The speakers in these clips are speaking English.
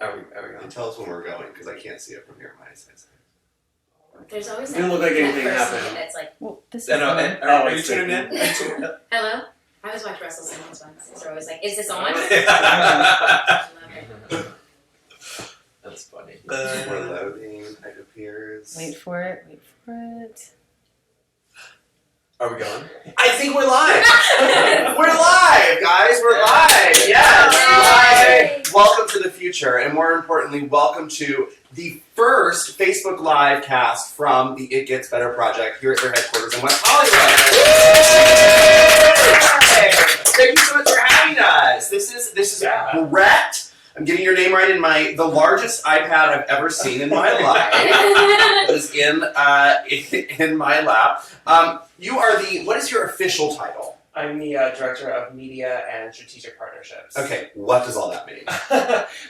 Are we going? And tell us when we're going, because I can't see it from here. My eyesight's There's always Didn't look like anything that person happened. that's like, Well, this is Are you tuning in? hello? I always watch Russell Simmons ones. They're always like, is this on? That's funny. We're loading. It appears. Wait for it. Wait for it. Are we going? I think we're live. We're live, guys. We're live. Yes. Yay. Live. Welcome to the future, and more importantly, welcome to the first Facebook Live cast from the It Gets Better project here at their headquarters in West Hollywood. Yay! Thank you so much for having us. This is Brett. I'm getting your name right in the largest iPad I've ever seen in my life. It is in my lap. You are what is your official title? I'm the Director of Media and Strategic Partnerships. Okay, what does all that mean?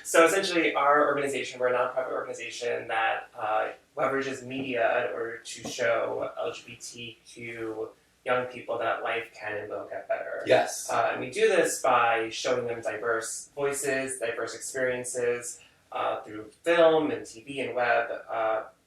So essentially our organization, we're a nonprofit organization that leverages media in order to show LGBTQ young people that life can and will get better. Yes. And we do this by showing them diverse voices, diverse experiences through film and TV and web.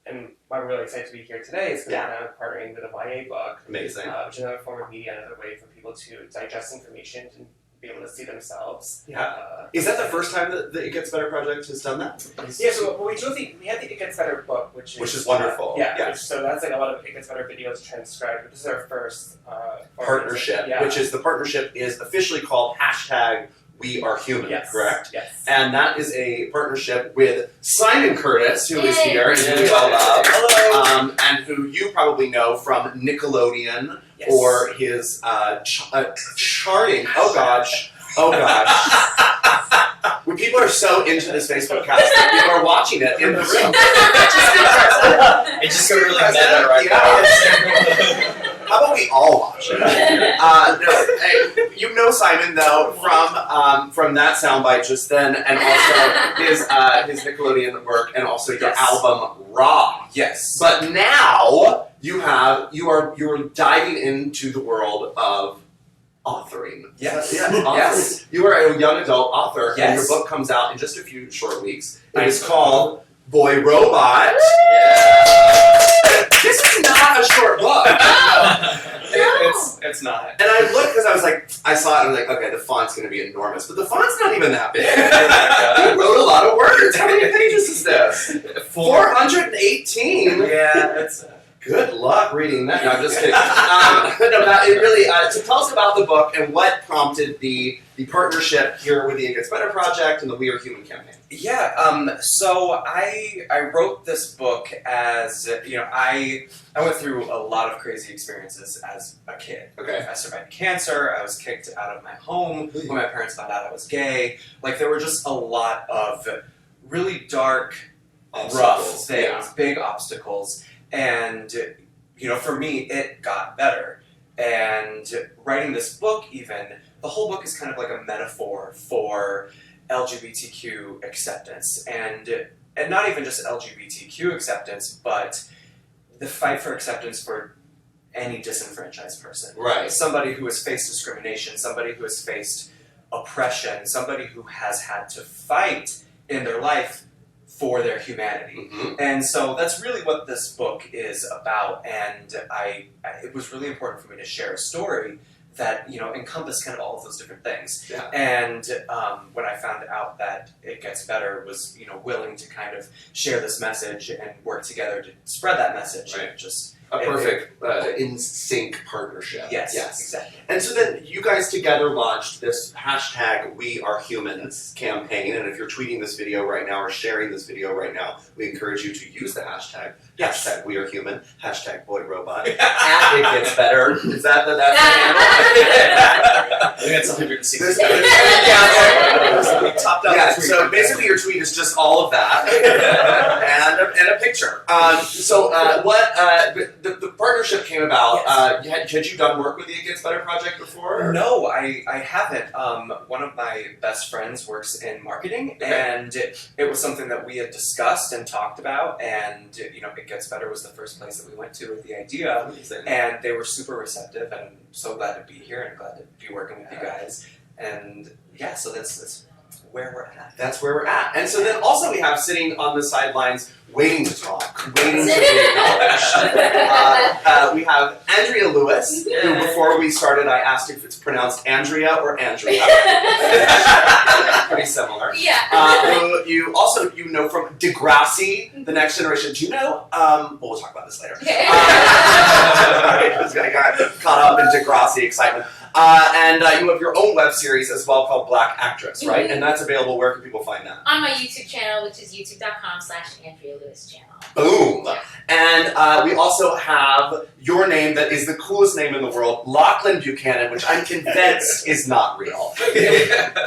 And why we're really excited to be here today is because we're now partnering with a YA book. Amazing. Which is another form of media, another way for people to digest information and be able to see themselves. Yeah. Is that the first time that the It Gets Better project has done that? Yeah, so we have the It Gets Better book, which is wonderful. So that's like a lot of It Gets Better videos transcribed, but this is our first partnership, which is the partnership is officially called #WeAreHuman, correct? Yes. And that is a partnership with Simon Curtis, who is here and who we all love. Hello. And who you probably know from Nickelodeon or his charting. Oh gosh. When people are so into this Facebook cast, people are watching it in the room. It just got really meta right now. How about we all watch it? You know Simon though from that soundbite just then, and also his Nickelodeon work, and also your album Raw. Yes. But now you are diving into the world of authoring. Yes. Yes. You are a young adult author, and your book comes out in just a few short weeks. It is called Boy Robot. This is not a short book. It's not. And I looked because I was like, I saw it and I was like, okay, the font's going to be enormous, but the font's not even that big. He wrote a lot of words. How many pages is this? 418. Yeah, it's. Good luck reading that. No, I'm just kidding. So tell us about the book and what prompted the partnership here with the It Gets Better project and the We Are Human campaign. Yeah, so I wrote this book as, I went through a lot of crazy experiences as a kid. Okay. I survived cancer, I was kicked out of my home when my parents found out I was gay. Like, there were just a lot of really dark, rough things, big obstacles. And, for me, it got better. And writing this book even, the whole book is kind of like a metaphor for LGBTQ acceptance. And not even just LGBTQ acceptance, but the fight for acceptance for any disenfranchised person. Right. Somebody who has faced discrimination, somebody who has faced oppression, somebody who has had to fight in their life for their humanity. Mm-hmm. And so that's really what this book is about, and it was really important for me to share a story that, encompassed kind of all of those different things. Yeah. And when I found out that It Gets Better was, willing to kind of share this message and work together to spread that message, right. it just... A perfect in sync partnership. Yes, exactly. And so then you guys together launched this #WeAreHumans campaign, and if you're tweeting this video right now or sharing this video right now, we encourage you to use the hashtag. Yes. #WeAreHuman, #BoyRobot. It Gets Better. Is that's the handle? I think that's 160. Yeah, so basically your tweet is just all of that and a picture. The partnership came about. Had you done work with the It Gets Better project before? No, I haven't. One of my best friends works in marketing, and it was something that we had discussed and talked about, and It Gets Better was the first place that we went to with the idea. Amazing. And they were super receptive, and I'm so glad to be here and glad to be working with you guys. And so that's where we're at. That's where we're at. And so then also we have sitting on the sidelines, waiting to talk, waiting to be acknowledged. We have Andrea Lewis, who before we started I asked if it's pronounced Andrea or Andrea. Pretty similar. Yeah. Who you also know from Degrassi, The Next Generation. Do you know? Well, we'll talk about this later. I just got caught up in Degrassi excitement. And you have your own web series as well called Black Actress, right? Mhm. And that's available. Where can people find that? On my YouTube channel, which is youtube.com/Andrea Lewis channel. Boom! And we also have your name that is the coolest name in the world, Lachlan Buchanan, which I'm convinced is not real.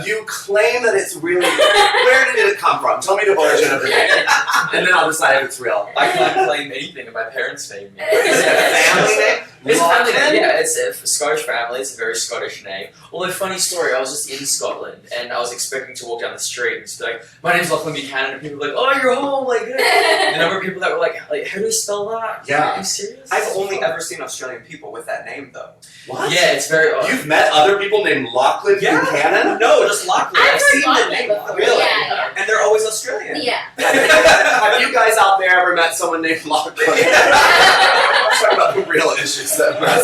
You claim that it's really. Where did it come from? Tell me the origin of the name, and then I'll decide if it's real. I can't claim anything of my parents' name. Is it a family name? It's a family Lachlan? name. Yeah, it's a Scottish family. It's a very Scottish name. Although, funny story, I was just in Scotland and I was expecting to walk down the street and just be like, "My name's Lachlan Buchanan," and people were like, "Oh, you're home!" Like, the number of people that were like, "How do you spell that? Yeah. Are you serious?" I've only ever seen Australian people with that name, though. What? Yeah, it's very odd. You've met other people named Lachlan Buchanan? No, just Lachlan. I've I've heard seen the Lachlan name. before. Really? Yeah, And they're always Australian. yeah. Have you guys out there ever met someone named Lachlan? Let's talk about the real issues that matter.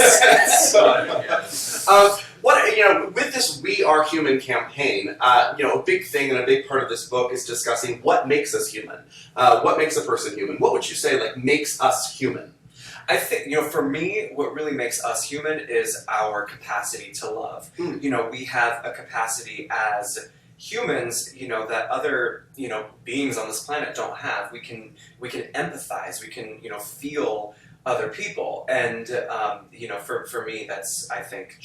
With this We Are Human campaign, a big thing and a big part of this book is discussing what makes us human. What makes a person human? What would you say makes us human? I think, for me, what really makes us human is our capacity to love. We have a capacity as humans, that other, beings on this planet don't have. We can empathize. We can, feel other people. And, for me, I think,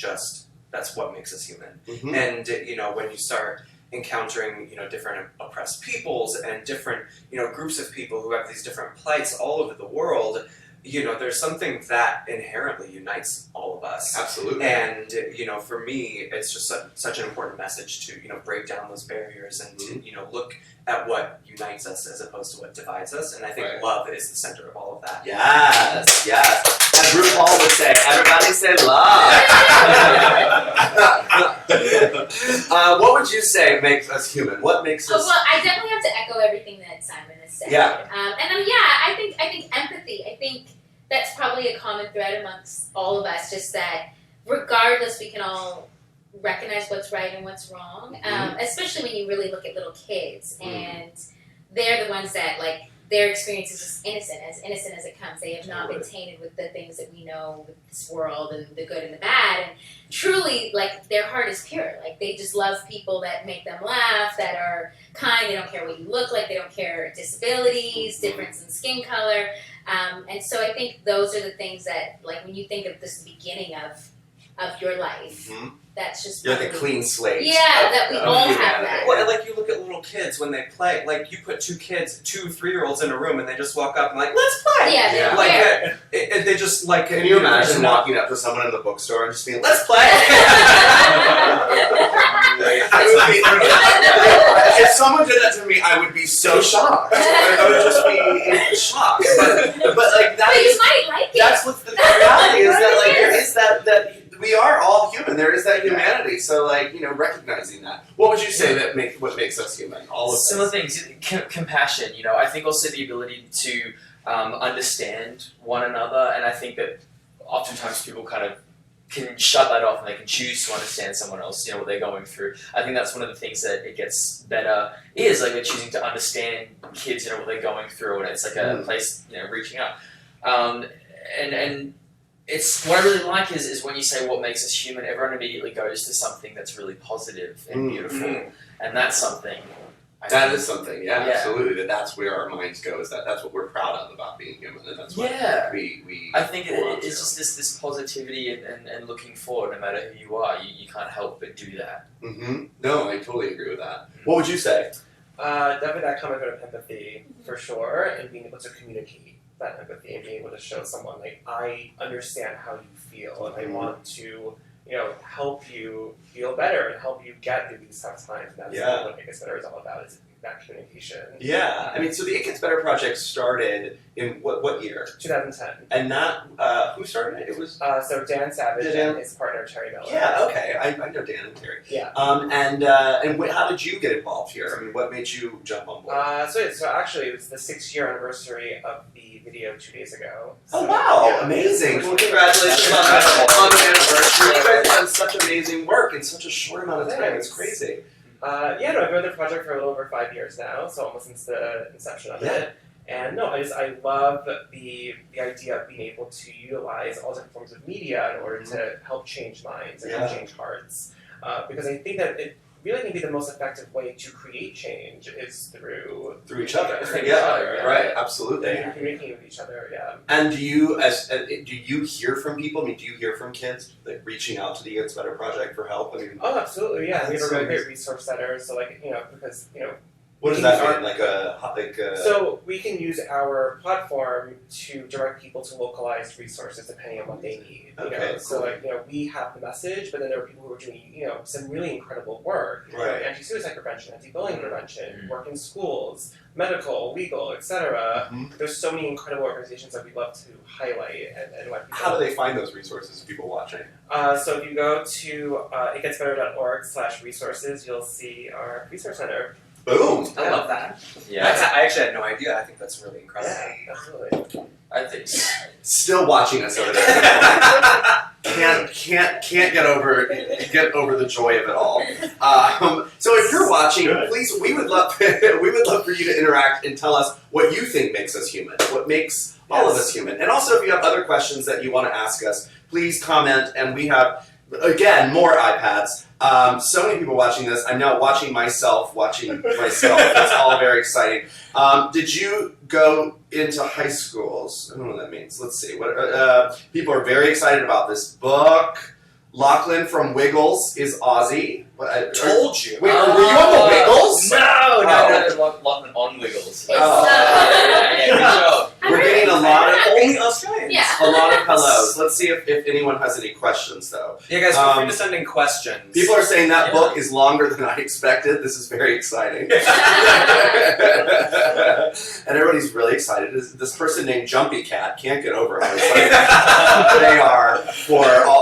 that's what makes us human. Mm-hmm. And, when you start encountering, different oppressed peoples and different, groups of people who have these different plights all over the world, there's something that inherently unites all of us. Absolutely. And, for me, it's just such an important message to, break down those barriers and to, look at what unites us as opposed to what divides us. And I think love is the center of all of that. Yes, yes. As RuPaul would say, everybody say love. What would you say makes us human? What makes us... Well, I definitely have to echo everything that Simon has said. Yeah. I think empathy. I think that's probably a common thread amongst all of us. Just that, regardless, we can all recognize what's right and what's wrong. Especially when you really look at little kids, and they're the ones that their experience is just innocent as it comes. They have not been tainted with the things that we know with this world and the good and the bad. And truly, their heart is pure. They just love people that make them laugh, that are kind. They don't care what you look like. They don't care disabilities, difference in skin color. And so I think those are the things that, when you think of this beginning of your life, that's just You're like a clean slate. Yeah, that we all have that. Well, you look at little kids when they play. You put two 3-year-olds in a room and they just walk up and let's play. Yeah, they don't care. They just Can you imagine walking up to someone in the bookstore and just being, let's play? If someone did that to me, I would be so shocked. I would just be in shock. But that But is, you might like it. that's what the reality is, that there is that we are all human. There is that humanity. So recognizing that. What would you say what makes us human? All of Similar this. things, compassion. I think also the ability to understand one another, and I think that oftentimes people kind of can shut that off and they can choose to understand someone else, what they're going through. I think that's one of the things that it gets better is they're choosing to understand kids, what they're going through, and it's a place, reaching out. And it's what I really like is when you say what makes us human, everyone immediately goes to something that's really positive and beautiful, and that's something. That is something, absolutely. That's where our minds go. That's what we're proud of about being human, and that's what we. I think it's just this positivity and looking forward. No matter who you are, you can't help but do that. No, I totally agree with that. What would you say? Definitely that common bit of empathy for sure, and being able to communicate that empathy and being able to show someone I understand how you feel and I want to help you feel better and help you get through these tough times. And that's what It Gets Better is all about, is that communication. Yeah, I mean, so the It Gets Better project started in what year? 2010. And that, who started it? It was... So Dan Savage and his partner Terry Miller. Yeah, okay, I know Dan and Terry. Yeah. How did you get involved here? I mean, what made you jump on board? So actually, it was the 6-year anniversary of the video 2 days ago. So, Oh wow, yeah. amazing! Well, congratulations on the anniversary. You guys have done such amazing work in such a short amount of time. It's crazy. I've been on the project for a little over 5 years now, so almost since the inception of it. And I love the idea of being able to utilize all different forms of media in order to help change minds and help change hearts. Because I think that it really can be the most effective way to create change is through each other. Right, absolutely. And communicating with each other, And do you hear from people? I mean, do you hear from kids like reaching out to the It Gets Better project for help? I mean, oh, absolutely, yeah. We have a really great resource center, so because what does that mean? So we can use our platform to direct people to localized resources depending on what they need. So we have the message, but then there are people who are doing some really incredible work. Right. Anti-suicide prevention, anti-bullying prevention, work in schools, medical, legal, etc. There's so many incredible organizations that we'd love to highlight and let people. How do they find those resources? People watching. So if you go to itgetsbetter.org/resources, you'll see our resource center. Boom! I love that. Yeah. I actually had no idea. I think that's really incredible. Yeah, absolutely. I think so. Still watching us over there. can't get over the joy of it all. So if you're watching, please, we would love for you to interact and tell us what you think makes us human, what makes all of us human. And also, if you have other questions that you want to ask us, please comment. And we have, again, more iPads. So many people watching this. I'm now watching myself. It's all very exciting. Did you go into high schools? I don't know what that means. Let's see. What people are very excited about this book. Lachlan from Wiggles is Aussie. Told you. Wait, were you on the Wiggles? No, Lachlan on Wiggles. Good job. We're getting a lot of Only Australians. Yeah. a lot of hellos. Let's see if anyone has any questions though. Yeah, guys, feel free to send in questions. People are saying that book is longer than I expected. This is very exciting. And everybody's really excited. This person named Jumpy Cat can't get over how excited they are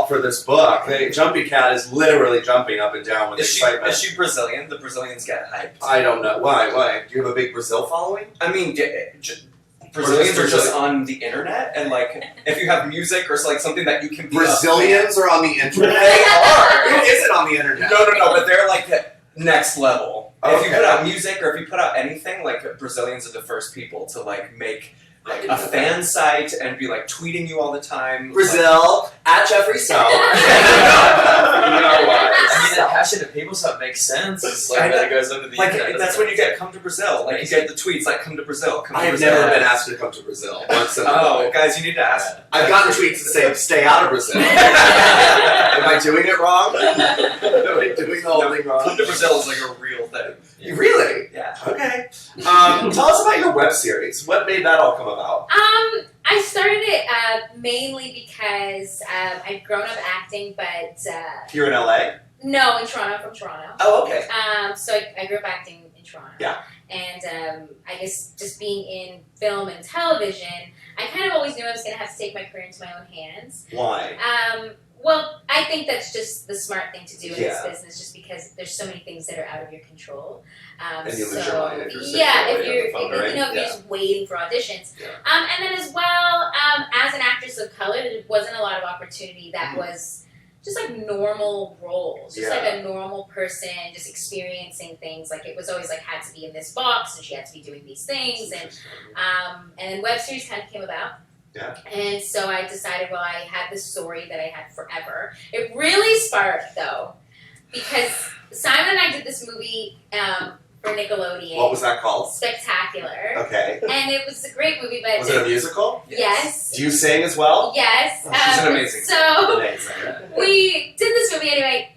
for this book. Jumpy Cat is literally jumping up and down with excitement. Is she Brazilian? The Brazilians get hyped. I don't know. Why? Do you have a big Brazil following? I mean, Brazilians are just on the internet, and if you have music or something that you can be Brazilians are on the internet? They are! Who isn't on the internet? No, but they're next level. Okay. If you put out music or if you put out anything, Brazilians are the first people to make a fan site and be tweeting you all the time. Brazil, at Jeffrey Stone. I mean, the passion of people, so it makes sense. It's that it goes under the internet. That's when you get come to Brazil. You get the tweets come to Brazil. Come to I have Brazil. never been asked to come to Brazil once in a while. Guys, you need to ask. I've gotten tweets that say, stay out of Brazil. Am I doing it wrong? Am I doing the whole thing wrong? Come to Brazil is a real thing. Really? Yeah. Okay. Tell us about your web series. What made that all come about? I started it mainly because I'd grown up acting, but Here in LA? no, in Toronto, from Toronto. Oh, okay. So I grew up acting in Toronto. Yeah. And I guess just being in film and television, I kind of always knew I was going to have to take my career into my own hands. Why? Well, I think that's just the smart thing to do in this Yeah. business, just because there's so many things that are out of your control. And you lose your mind if you're sitting yeah, there if you're, on the phone, if, right? you know, if you're just waiting for auditions. Yeah. And then as well, as an actress of color, there wasn't a lot of opportunity that was just normal roles, just a normal person, just experiencing things. It was always had to be in this box, and she had to be doing these things, and then web series kind of came about. Yeah. And so I decided, well, I had this story that I had forever. It really sparked, though, because Simon and I did this movie for Nickelodeon. What was that called? Spectacular. Okay. And it was a great movie, but... Was it a musical? Yes. Do you sing as well? Yes. She's an amazing So, Amazing. we did this movie anyway.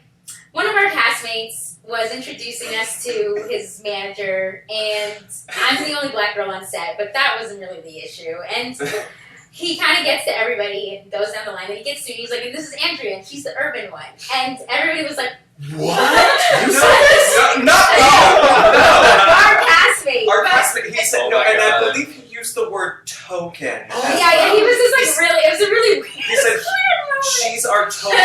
One of our castmates was introducing us to his manager, and I'm the only black girl on set, but that wasn't really the issue. And he kind of gets to everybody and goes down the line, and he gets to me. He's like, and this is Andrea, and she's the urban one, and everybody was like, What? You said this? No. Our castmate. Our classmate, he said, Oh no, my and I God. believe he used the word token. Yeah, he was just like really. It was a really weird. He said, she's our token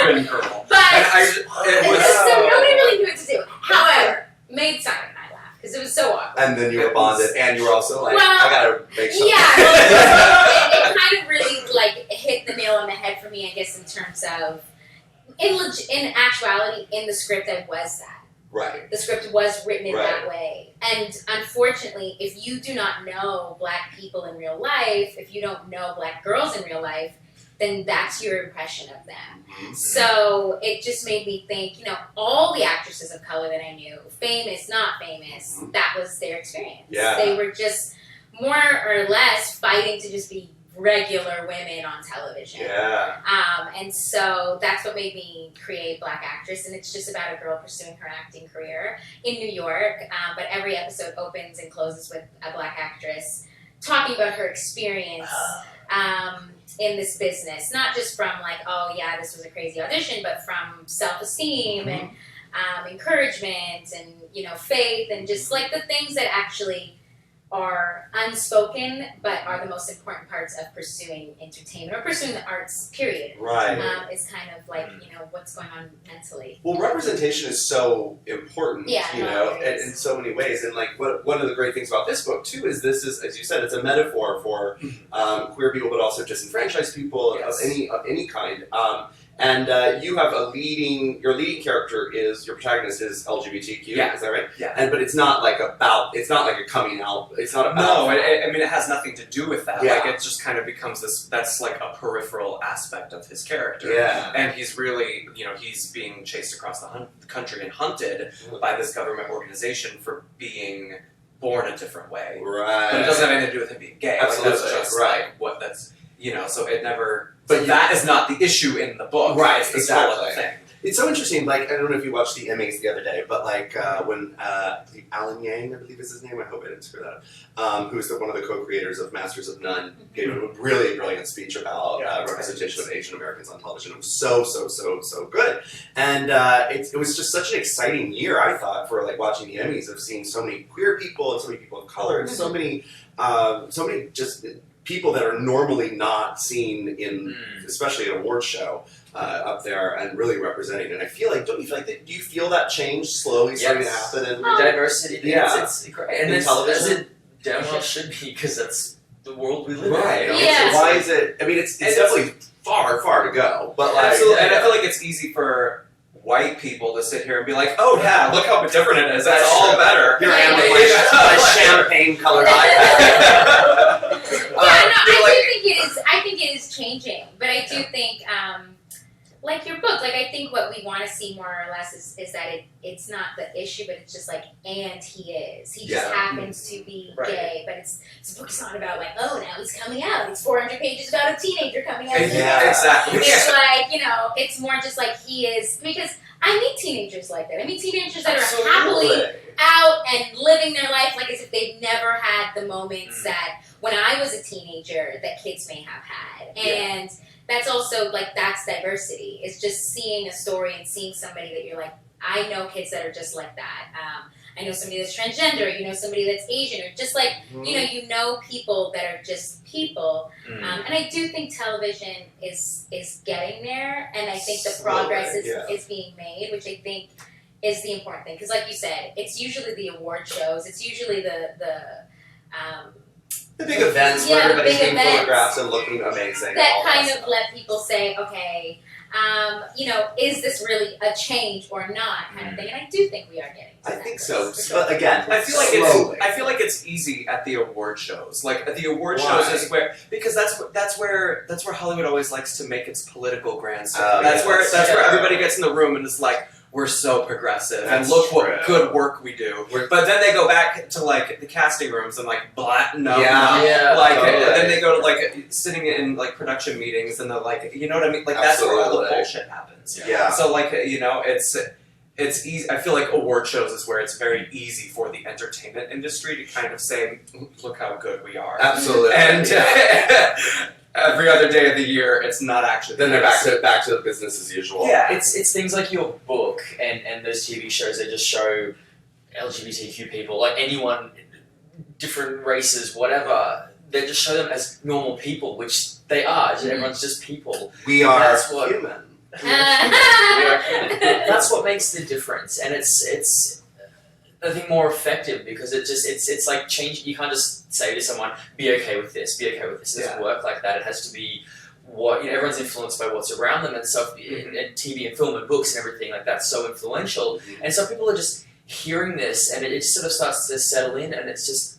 urban girl. But And it was so nobody really knew what to do. However, made Simon and I laugh because it was so awkward. And then you were bonded, and you were also like, Well, I gotta make something. Yeah, well, it kind of really like hit the nail on the head for me, I guess, in terms of in actuality, in the script, I was that. Right. The script was written in Right. that way. And unfortunately, if you do not know black people in real life, if you don't know black girls in real life, then that's your impression of them. Mm-hmm. So it just made me think, all the actresses of color that I knew, famous, not famous, that was their experience. Yeah. They were just more or less fighting to just be regular women on television. Yeah. And so that's what made me create Black Actress, and it's just about a girl pursuing her acting career in New York, but every episode opens and closes with a Black actress talking about her experience in this business, not just from like, oh yeah, this was a crazy audition, but from self-esteem and encouragement and, faith and just like the things that actually are unspoken but are the most important parts of pursuing entertainment or pursuing the arts, period. Right. Is kind of like, what's going on mentally. Well, representation is so important, Yeah, in so many ways. And like, one of the great things about this book too is this is, as you said, it's a metaphor for queer people, but also disenfranchised people Yes. of any kind. And you have your leading character your protagonist is LGBTQ, Yeah. is that right? Yeah. But it's not like a coming out. It's not about. No, it has nothing to do with that. Yeah. Like, it just kind of becomes that's like a peripheral aspect of his character. Yeah. And he's really, he's being chased across the country and hunted by this government organization for being born a different way. Right. But it doesn't have anything to do with him being gay. Absolutely. Like, that's just Right. like what that's, so it never, But but that is not the issue in the book. Right, It's the soul of the exactly. thing. It's so interesting, like, I don't know if you watched the Emmys the other day, but like when Alan Yang, I believe is his name, I hope I didn't screw that up, who's one of the co-creators of Masters of None, gave a really brilliant speech about representation of Asian Americans on television. It was so good. And it was just such an exciting year, I thought, for like watching the Emmys, of seeing so many queer people and so many people of color and so many just people that are normally not seen in, especially an award show, up there and really representing. And I feel like, don't you feel like that? Do you feel that change slowly starting to happen? The diversity, Yeah. it's great, and In it's, television? as it damn well should be, because that's the world we live Right. in. Yeah. So why is it? I mean, it's definitely far to go. But like, Absolutely. And I feel like it's easy for white people to sit here and be like, oh yeah, look how different it is. That's all true. better. here I am with Yeah. my champagne-colored iPad. I think it is changing, but I do think, like your book, like I think what we want to see more or less is that it's not the issue, but it's just like, and he is. He just happens to be gay, but this book's not about like, oh, now he's coming out. It's 400 pages about a teenager coming out. Yeah, exactly. It's like, it's more just like he is, because I meet teenagers like that. I meet teenagers that are happily out and living their life like as if they've never had the moments that when I was a teenager that kids may have had. And that's also like, that's diversity. It's just seeing a story and seeing somebody that you're like, I know kids that are just like that. I know somebody that's transgender, somebody that's Asian, or just like, you know people that are just people. And I do think television is getting there, and I think the progress is being made, which I think is the important thing. Because like you said, it's usually the award shows, it's usually the big events where everybody's taking photographs and looking amazing. That kind of let people say, okay, is this really a change or not, kind of thing. And I do think we are getting to that. I think so. Sure. But again, I feel like slowly. it's easy at the award shows. Like at the award shows is because that's where Hollywood always likes to make its political grandstand. That's where everybody gets in the room and is like, we're so progressive and look what good work we do. But then they go back to like the casting rooms and like no. Then they go to like sitting in like production meetings and they're like, you know what I mean? Like that's where all the bullshit happens. Yeah. So like, it's it's easy. I feel like award shows is where it's very easy for the entertainment industry to kind of say, "Look how good we are." Absolutely. And every other day of the year, it's not actually. Then they're back to the business as usual. Yeah. It's things like your book and those TV shows that just show LGBTQ people, like anyone, different races, whatever. They just show them as normal people, which they are. Everyone's just people. We are That's what- human. That's what makes the difference, and it's I think more effective because it's like change. You can't just say to someone, "Be okay with this. Be okay with this." It doesn't work like that. It has to be what everyone's influenced by what's around them, and stuff. And TV and film and books and everything like that's so influential, and so people are just hearing this, and it just sort of starts to settle in, and it's just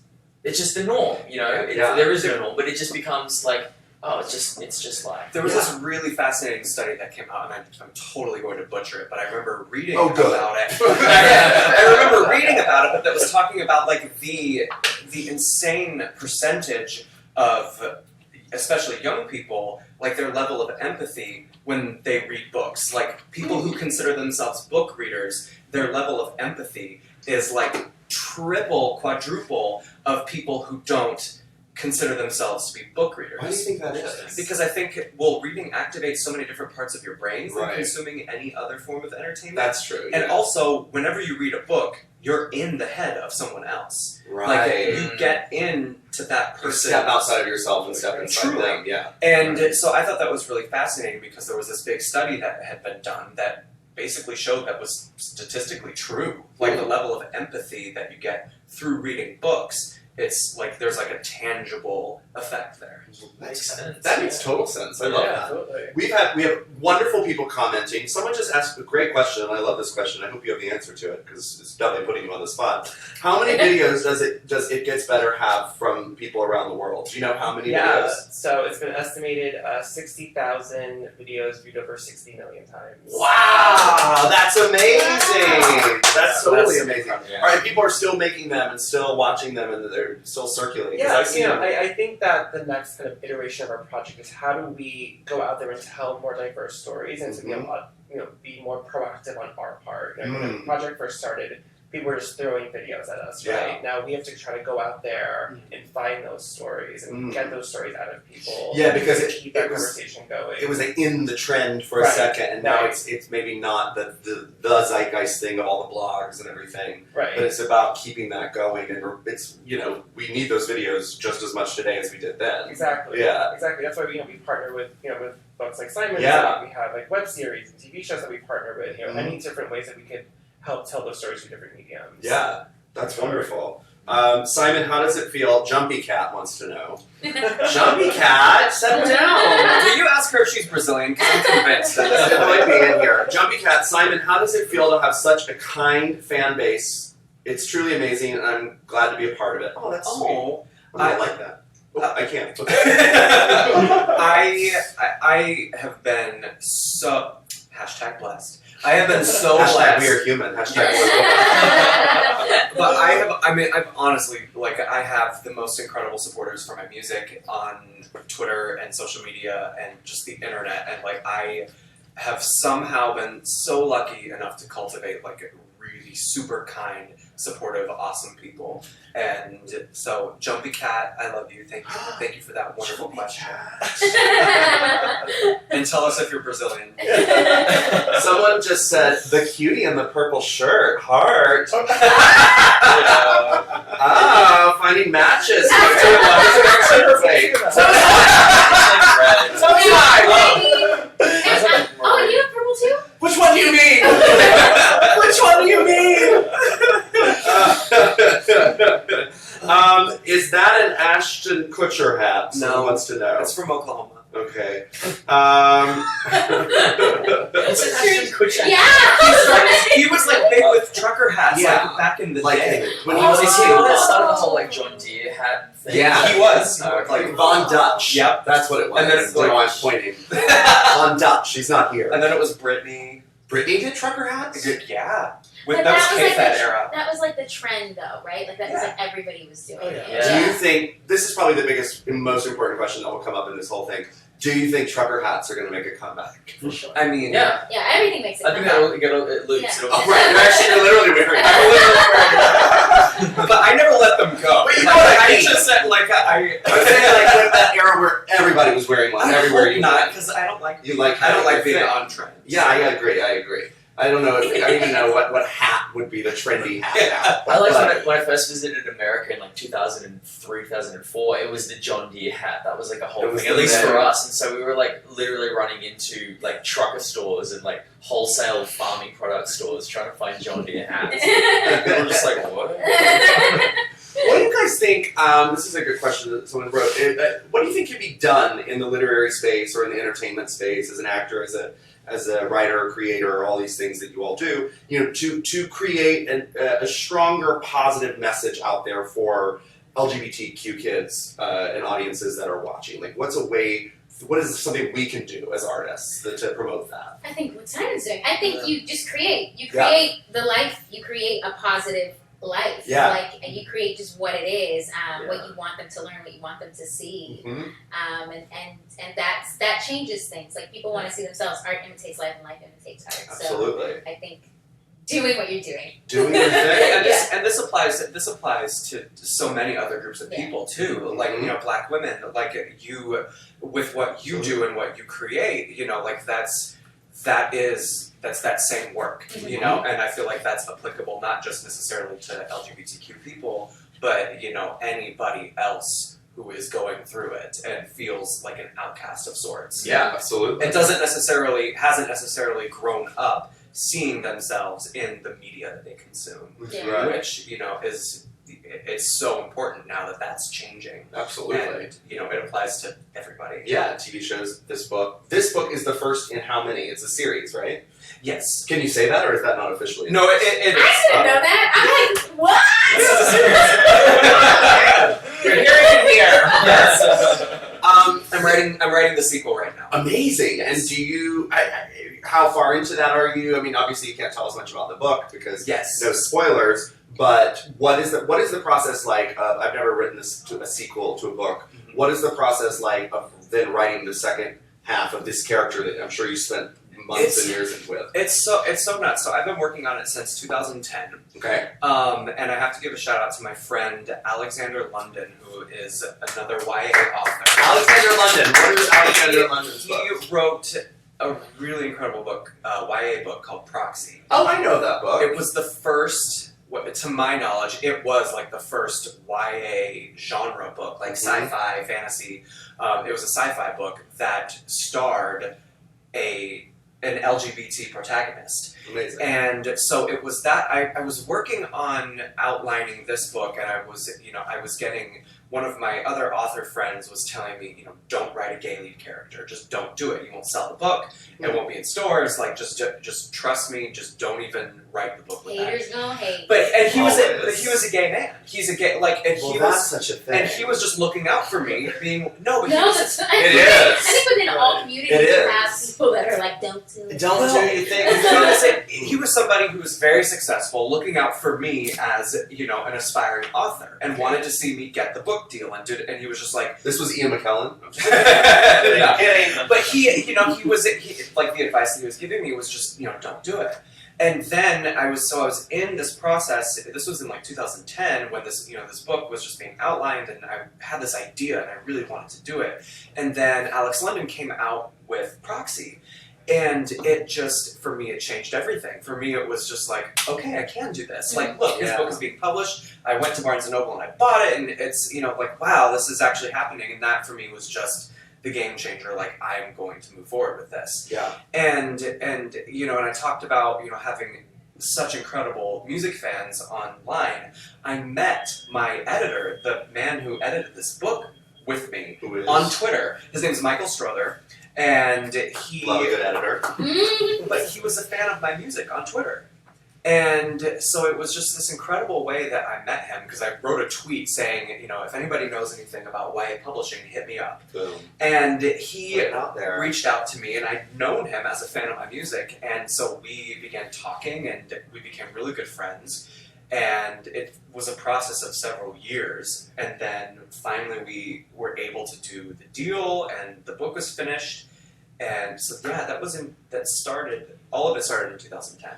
the norm. There is no norm, but it just becomes like. Oh, it's just like... There was this really fascinating study that came out, and I'm totally going to butcher it, but I remember reading Oh, good. about it. I remember reading about it, but that was talking about like the insane percentage of, especially young people, like their level of empathy when they read books. Like people who consider themselves book readers, their level of empathy is like triple, quadruple of people who don't consider themselves to be book readers. Why do you think that is? Because I think, reading activates so many different parts of your brain than consuming any other form of entertainment. That's true. And also, whenever you read a book, you're in the head of someone else. Right. Like, you get into that You person. step outside of yourself and step inside Truly. them. Yeah. And so I thought that was really fascinating because there was this big study that had been done that basically showed that was statistically true. Like, the level of empathy that you get through reading books, it's like there's like a tangible effect there. Makes sense. That makes total sense. I love that. Absolutely. We have wonderful people commenting. Someone just asked a great question, and I love this question. I hope you have the answer to it because it's definitely putting you on the spot. How many videos does It Gets Better have from people around the world? Do you know how many videos? So it's been estimated 60,000 videos viewed over 60 million times. Wow, that's amazing. That's totally amazing. Yeah. All right, people are still making them and still watching them, and they're still circulating. 'Cause Yeah, I've seen them. I think that the next kind of iteration of our project is how do we go out there and tell more diverse stories and to be a lot, be more proactive on our part. When the project first started, people were just throwing videos at us, right? Now we have to try to go out there and find those stories and get those stories out of people. Yeah, because to keep that conversation going. It was in the trend for a Right. second, and now Right. it's maybe not the zeitgeist thing of all the blogs and everything, right. but it's about keeping that going, and it's we need those videos just as much today as we did then. Exactly. Yeah. Exactly. That's why we partner with with folks like Simon. Yeah. We have like web series and TV shows that we partner with. Many different ways that we could help tell those stories through different mediums. Yeah, that's wonderful. Simon, how does it feel? Jumpy Cat wants to know. Jumpy Cat, settle down. Do you ask her if she's Brazilian? Because I'm convinced that It might be in here. Jumpy Cat, Simon, how does it feel to have such a kind fan base? It's truly amazing, and I'm glad to be a part of it. Oh, that's sweet. Oh, I like that. Oh, I can't. I have been so #blessed. I have been so Hashtag blessed. we are human. Hashtag But I've honestly, I have the most incredible supporters for my music on Twitter and social media and just the internet, and I have somehow been so lucky enough to cultivate really super kind, supportive, awesome people. And so, Jumpy Cat, I love you. Thank you for that wonderful question. And tell us if you're Brazilian. Someone just said the cutie in the purple shirt, heart. Finding matches. Oh, you have purple too? Which one do you mean? Which one do you mean? Is that an Ashton Kutcher hat? Someone wants to know. It's from Oklahoma. Okay. It's an Ashton Kutcher. Yeah! He was big with trucker hats back in the day. When he Oh, was is he the one that started the whole John Deere hat thing? Yeah. He was. Von Dutch. Yep. That's what it was. And then it's no, I'm pointing. Von Dutch. She's not here. And then it was Brittany. Brittany did trucker hats? Yeah. But That was was K-Fed era. That was the trend though, right? That was everybody was doing Oh, it. yeah. Do you think, this is probably the biggest and most important question that will come up in this whole thing, Do you think trucker hats are going to make a comeback? For sure. I mean, Yeah. Yeah, everything makes it. I think come back. it loops. Yeah. It'll Oh, right, you're literally wearing it. but I never let them go. But you know what I mean. just said like I I'm saying like with that era where everybody was wearing one everywhere hope you not went. because I don't like You like I don't like being being on trend. Yeah, I agree. I don't know. I don't even know what hat would be the trendy hat now. I like But- when I first visited America in like 2003, 2004. It was the John Deere hat. That was like a whole It was thing, at the least thing. for us. And so we were like literally running into like trucker stores and like wholesale farming product stores trying to find John Deere hats. We were just like, what? What do you guys think? This is a good question that someone wrote. What do you think could be done in the literary space or in the entertainment space as an actor, as a writer, creator, all these things that you all do, to create a stronger positive message out there for LGBTQ kids and audiences that are watching? Like, what is something we can do as artists to promote that? I think what Simon's doing. I think you just create. You Yeah. create the life. You create a positive life. Yeah. And you create just what it is, Yeah. what you want them to learn, what you want them to see. Mm-hmm. And that changes things. Like people want to see themselves. Art imitates life, and life imitates art. Absolutely. So I think doing what you're doing. Doing your thing. And this applies to so many other groups of people too. Like Black women. Like you, with what you do and what you create. Like that's that same work. And I feel like that's applicable not just necessarily to LGBTQ people, but anybody else who is going through it and feels like an outcast of sorts. Yeah, absolutely. It hasn't necessarily grown up seeing themselves in the media that they consume, Yeah. Right. which it's so important now that that's changing. Absolutely. And it applies to everybody. Yeah, TV shows, this book. This book is the first in how many? It's a series, right? Yes. Can you say that, or is that not officially? No, it I didn't know that. I'm like, what? You're hearing it here. Yes. I'm writing the sequel right now. Amazing. And do you? How far into that are you? I mean, obviously, you can't tell us much about the book because Yes. no spoilers. But what is the process like? I've never written a sequel to a book. Mhm. What is the process like of then writing the second half of this character that I'm sure you spent months and years with? It's so nuts. So I've been working on it since 2010. Okay. And I have to give a shout out to my friend Alexander London, who is another YA author. Alexander London. What is Alexander London's book? He wrote a really incredible book, YA book called Proxy. Oh, I know that book. It was the first, to my knowledge, it was like the first YA genre book, like sci-fi, fantasy. It was a sci-fi book that starred an LGBT protagonist. Amazing. And so it was that I was working on outlining this book, and I was getting, one of my other author friends was telling me, don't write a gay lead character, just don't do it. You won't sell the book. It won't be in stores. Like just trust me. Just don't even write the book with that. Haters gonna hate. But he was Always. a gay man. He's a gay he that's was such a thing. and he was just looking out for me, being no. But he No, was, that's not. It I is. think within all communities It you is. have people that are like, don't do it. Don't do your thing. he was somebody who was very successful, looking out for me as an aspiring author, and wanted to see me get the book deal, and he was just like, This was Ian McKellen. no. Kidding. But he like the advice that he was giving me was just don't do it. And then I was in this process. This was in like 2010 when this book was just being outlined, and I had this idea and I really wanted to do it. And then Alex London came out with Proxy, and it just, for me, it changed everything. For me, it was just like, okay, I can do this. Like, look, his book is being published. I went to Barnes & Noble and I bought it, and it's like, wow, this is actually happening. And that for me was just the game changer. Like, I'm going to move forward with this. Yeah. And I talked about having such incredible music fans online. I met my editor, the man who edited this book with me, Who is? on Twitter. His name's Michael Strother, and he Love a good editor. but he was a fan of my music on Twitter. And so it was just this incredible way that I met him, because I wrote a tweet saying, if anybody knows anything about YA publishing, hit me up. Boom. And he Put it out there. reached out to me, and I'd known him as a fan of my music, and so we began talking, and we became really good friends. And it was a process of several years, and then finally we were able to do the deal, and the book was finished. And so all of it started in 2010.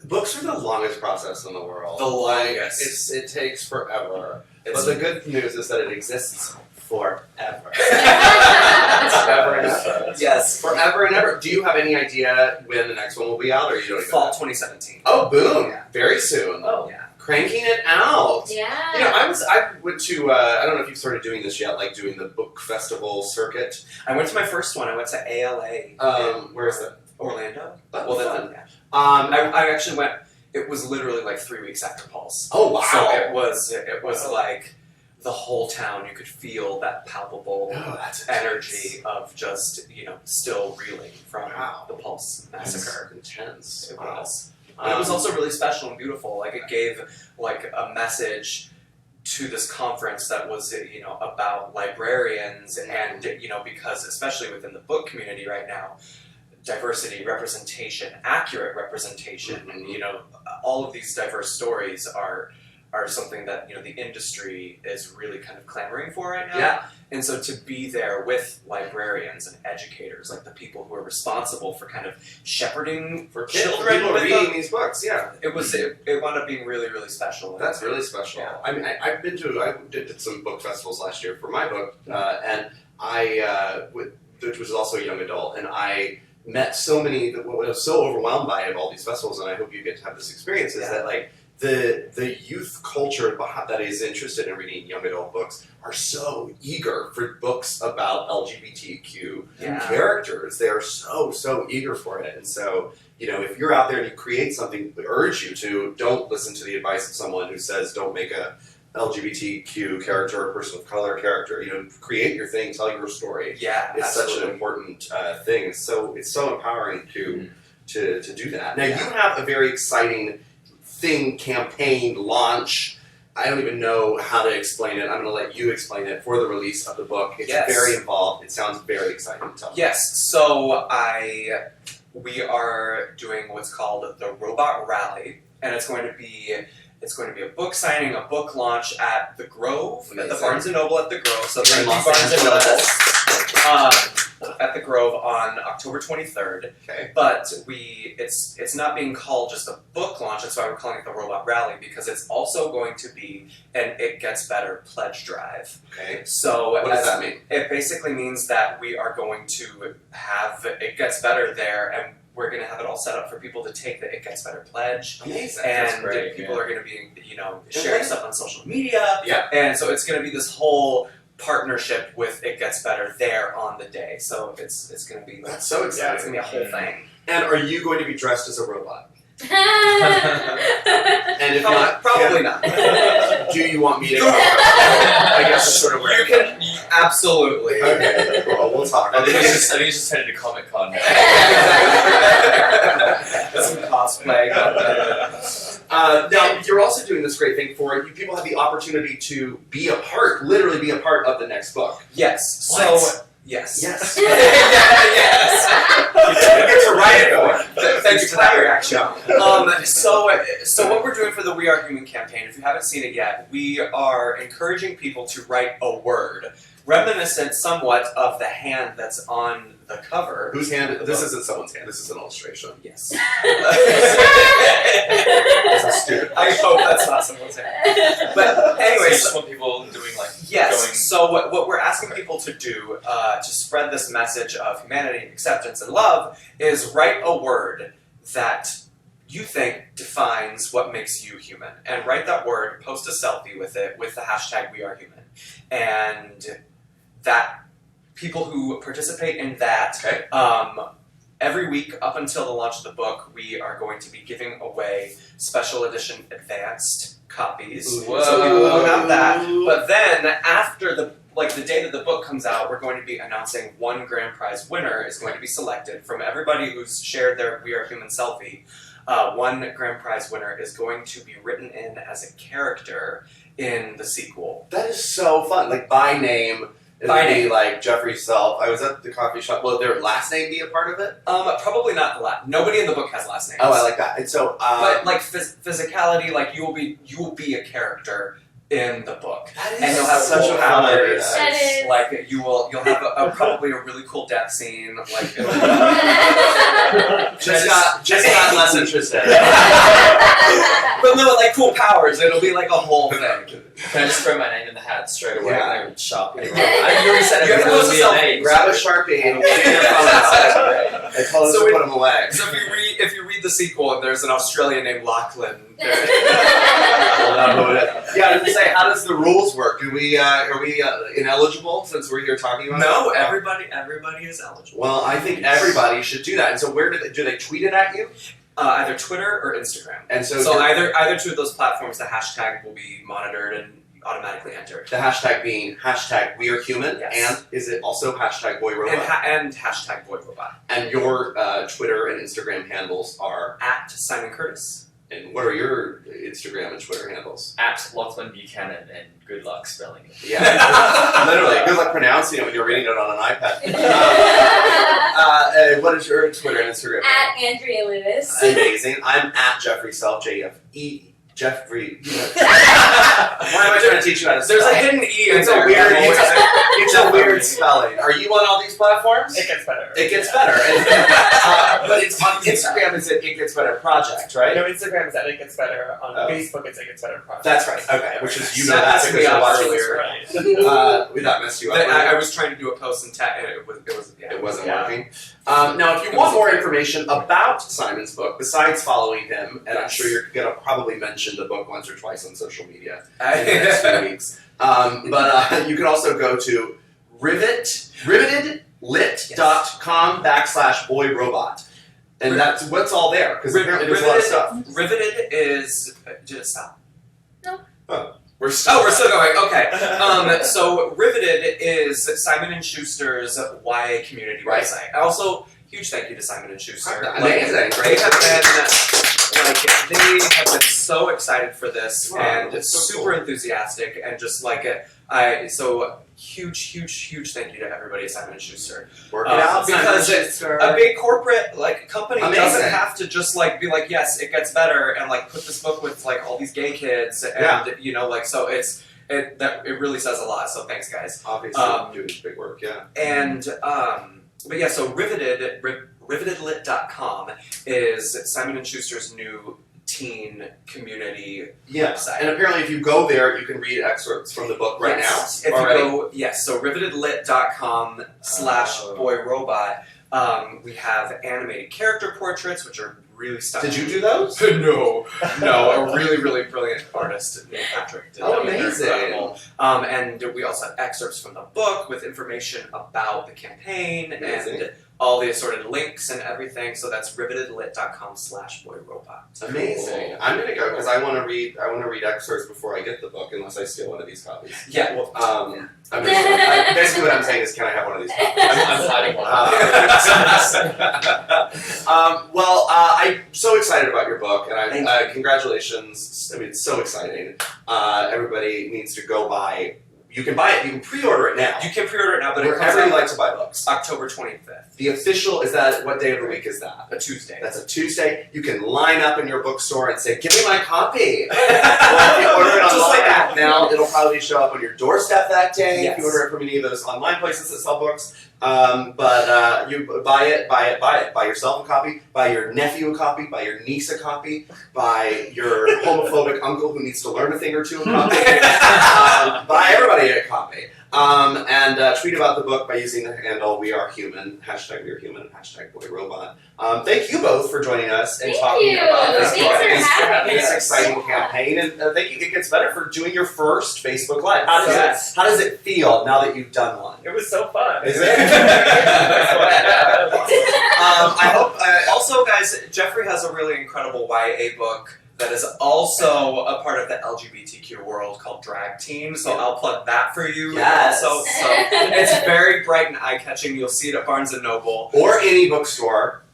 Books are the longest process in the world. The longest. It takes forever. It's- But the good news is that it exists forever. Forever and ever. Yes. Forever and ever. Do you have any idea when the next one will be out, or you don't even Fall know? 2017. Oh, boom! Yeah. Very soon. Oh. Yeah. Cranking it out. Yeah. You know, I went to, I don't know if you've started doing this yet, like doing the book festival circuit. I went to my first one. I went to ALA. Where is that? Orlando. Oh, fun. Yeah. I I actually went. It was literally like 3 weeks after Pulse. oh, wow. So it was like the whole town. You could feel that palpable Oh, that's energy of just still reeling from Wow. the Pulse massacre. Intense. It Wow. was. But it was also really special and beautiful. Like it gave like a message to this conference that was about librarians and because especially within the book community right now, diversity, representation, accurate representation, and all of these diverse stories are something that the industry is really kind of clamoring for right now. Yeah. And so to be there with librarians and educators, like the people who are responsible for kind of shepherding For children people with reading them, these books, yeah. it wound up being really, really special. That's really special. Yeah. I mean, I did some book festivals last year for my book, and which was also a young adult, and I met so many, what I was so overwhelmed by of all these festivals, and I hope you get to have this experience, is that like, the youth culture that is interested in reading young adult books are so eager for books about LGBTQ characters. They are so eager for it. And so, if you're out there and you create something, we urge you to don't listen to the advice of someone who says don't make a LGBTQ character or person of color character. Create your thing, tell your story. Yeah, It's absolutely. such an important thing. It's so empowering to do that. Now you Yeah. have a very exciting campaign, launch. I don't even know how to explain it. I'm going to let you explain it for the release of the book. It's Yes. very involved. It sounds very exciting. Tell me. Yes, so we are doing what's called the Robot Rally, and it's going to be a book signing, a book launch at the Grove, at the Amazing. Barnes and Noble at the Grove. So In thank you, Los Barnes and Angeles. Noble. At the Grove on October 23rd. Okay. But it's not being called just a book launch. That's why we're calling it the Robot Rally, because it's also going to be an It Gets Better pledge drive. Okay. So What does that mean? It basically means that we are going to have It Gets Better there, and we're going to have it all set up for people to take the It Gets Better pledge. Amazing. And great, people yeah. are going to be, sharing stuff on social media. Yeah. And so it's going to be this whole partnership with It Gets Better there on the day. So it's going to be That's so exciting. it's going to be a whole thing. And are you going to be dressed as a robot? Yeah. And if Probably not. do you want me to? I guess that's sort of where. You can absolutely. Okay, cool. We'll talk. I think it's just headed to Comic Con. Some cosplay. Now, you're also doing this great thing for you. People have the opportunity to literally be a part of the next book. Yes. What? So yes. Yes. Yes. You get to write it for. Thank you for that reaction. So what we're doing for the We Are Human campaign, if you haven't seen it yet, we are encouraging people to write a word, reminiscent somewhat of the hand that's on the cover. Whose hand? This isn't someone's hand. This is an illustration. Yes. This is stupid. I hope that's not someone's hand. But So you anyways, just want people doing like yes. going. So what we're asking people to do to spread this message of humanity, acceptance, and love is write a word that you think defines what makes you human, and write that word, post a selfie with it with the hashtag We Are Human, and that people who participate in that. Okay. Every week up until the launch of the book, we are going to be giving away special edition advanced copies. Whoa. So people will have that. But then after the day that the book comes out, we're going to be announcing one grand prize winner is going to be selected from everybody who's shared their We Are Human selfie. One grand prize winner is going to be written in as a character in the sequel. That is so fun. Like by name, It'll be like Jeffrey Self. I was at the coffee shop. Will their last name be a part of it? Probably not the last. Nobody in the book has last names. Oh, I like that. And so, but like physicality, like you will be a character in the book, and you'll have such cool a fun idea. powers. That is. Like you'll have probably a really cool death scene. Like it'll just got less interested. but no, like cool powers. It'll be like a whole thing. Can I just throw my name in the hat straight away? Yeah. Like Sharpie. I already said You have to everyone post would a be selfie. name. Grab a Sharpie and get your phone out. And tell us So to put them away. So if you read the sequel and there's an Australian named Lachlan. Yeah, I was gonna say, how does the rules work? Are we ineligible since we're here talking about No, it? everybody is eligible. Well, I think everybody should do that. And so, where do they tweet it at you? Either Twitter or Instagram. And so, So either two of those platforms, the hashtag will be monitored and automatically entered. the hashtag being hashtag We Are Human, Yes. and is it also hashtag Boy Robot? And hashtag Boy Robot. And your Twitter and Instagram handles are. At Simon Curtis. And what are your Instagram and Twitter handles? At Lachlan Buchanan, and good luck spelling it. Yeah, literally. Good luck pronouncing it when you're reading it on an iPad. What is your Twitter and Instagram? At Andrea Lewis. Amazing. I'm at Jeffrey Self, JFE. Jeffrey. Why am I trying to teach you how to spell? There's a hidden E in It's a there. weird. I'm always- It's a weird spelling. Are you on all these platforms? It gets better. It gets better. But it's on Instagram. Is it Gets Better Project, right? No, Instagram is at It Gets Better. On Oh. Facebook, it's It Gets Better Project. That's right. Okay, which is you know That that's messed because me you're up watching earlier. this. Right. That messed you up. I was trying to do a post and and it wasn't Yeah. working. Now, if you want more information about Simon's book, besides following him, and I'm sure you're going to probably mention the book once or twice on social media in the next few weeks, but you can also go to rivetedlit.com/boyrobot. And that's what's all there, because apparently there's a lot of stuff. Riveted is. Did it stop? We're still Oh, we're still going. Okay. So Riveted is Simon and Schuster's YA community Right. website. Also, huge thank you to Simon and Schuster. Amazing. They have been so excited for this Wow, and that's so super cool. enthusiastic and just huge thank you to everybody at Simon and Schuster. Work it out, because Simon it's Schuster. a big corporate company Amazing. doesn't have to just be like, yes, it gets better, and put this book with all these gay kids and so it really says a lot. So thanks, guys. Obviously, doing big work, yeah. And but yeah, so rivetedlit.com is Simon and Schuster's new teen community Yes, website. and apparently if you go there, you can read excerpts from the book right Yes. now. If already. you go, yes, so rivetedlit.com/boyrobot. We have animated character portraits, which are really stunning. Did you do those? No, a really brilliant artist named Patrick did. Oh, them. They're amazing. incredible. And we also have excerpts from the book with information about the campaign Amazing. and all the assorted links and everything. So that's rivetedlit.com/boyrobot. Amazing. I'm gonna go because I want to read excerpts before I get the book, unless I steal one of these copies. Yeah, well, Basically, what I'm saying is, can I have one of these copies? I'm hiding one. I'm so excited about your book, and Thank congratulations. I mean, it's so exciting. Everybody needs to go buy. You can buy it. You can pre-order it now. you can pre-order it now, but it comes Wherever you out like to buy books. October 25th, The official is that. What day of the week is that? a Tuesday. That's a Tuesday. You can line up in your bookstore and say, "Give me my copy." Well, if you order it Just online like that. now, it'll probably show up on your doorstep that day. Yes. If you order it from any of those online places that sell books. But you buy it. Buy yourself a copy. Buy your nephew a copy. Buy your niece a copy. Buy your homophobic uncle who needs to learn a thing or two a copy. Buy everybody a copy. And tweet about the book by using the handle We Are Human, hashtag We Are Human, hashtag Boy Robot. Thank you both for joining us and Thank talking you. about this Thanks book. for having This us. exciting campaign, and thank you. It Gets Better for doing your first Facebook Live. How does Yes. how does it feel now that you've done one? It was so fun. Is it? I hope. Also, guys, Jeffrey has a really incredible YA book that is also a part of the LGBTQ world called Drag Teen. So I'll plug that for you. Yes. Also, so it's very bright and eye-catching. You'll see it at Barnes and Noble. Or any bookstore.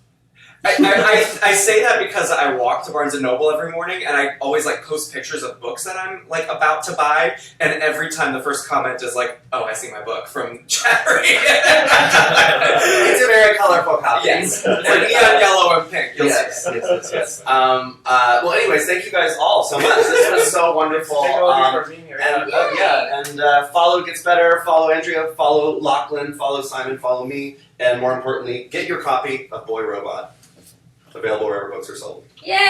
I say that because I walk to Barnes & Noble every morning and I always like post pictures of books that I'm like about to buy, and every time the first comment is like, oh, I see my book from Chattery. It's a very colorful copy. Yes. It's like neon yellow and pink. You'll Yes, see it. yes. Well, anyways, thank you guys all so much. This was so wonderful. Thank all of you for being here. And follow Gets Better, follow Andrea, follow Lachlan, follow Simon, follow me, and more importantly, get your copy of Boy Robot. Available wherever books are sold. Yay! Yay!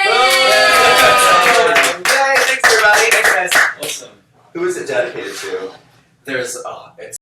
Thanks everybody. Thanks guys. Awesome. Who is it dedicated to? There's, it's